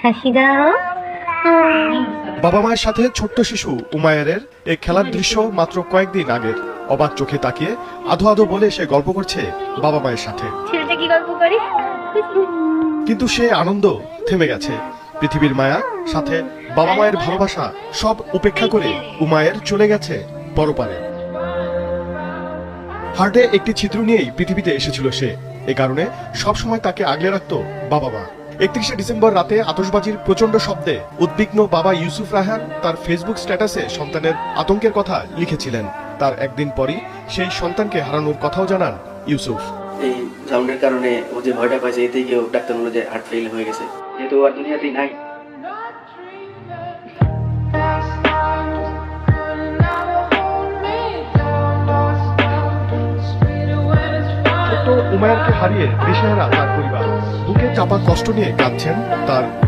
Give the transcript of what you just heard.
হাসি দাও। বাবা মায়ের সাথে ছোট্ট শিশু উমায়েরের এই খেলার দৃশ্য মাত্র কয়েকদিন আগের। অবাক চোখে তাকিয়ে আধো আধো বলে সে গল্প করছে বাবা মায়ের সাথে। ছেলেটা কি গল্প করে? কিন্তু সে আনন্দ থেমে গেছে। পৃথিবীর মায়া, সাথে বাবা মায়ের ভালোবাসা সব উপেক্ষা করে উমায়ের চলে গেছে পরপারে। হার্টে একটি ছিদ্র নিয়েই পৃথিবীতে এসেছিল সে। এ কারণে সবসময় তাকে আগলে রাখত বাবা মা। 31শে ডিসেম্বর রাতে আতশবাজির প্রচন্ড শব্দে উদ্বিগ্ন বাবা ইউসুফ রায়হান তার ফেসবুক স্ট্যাটাসে সন্তানের আতঙ্কের কথা লিখেছিলেন। তার একদিন পরই সেই সন্তানকে হারানোর কথাও জানান ইউসুফ। এই সাউন্ডের কারণে ও যে ভয়টা পাইছে, এতেই কেউ ডাক্তার বলল যে হার্ট ফেল হয়ে গেছে, যেহেতু আর দুনিয়াতেই নাই। ছোট্ট উমায়েরকে হারিয়ে দিশেহারা তার পরিবার। বুকে চাপা কষ্ট নিয়ে কাঁদছেন তার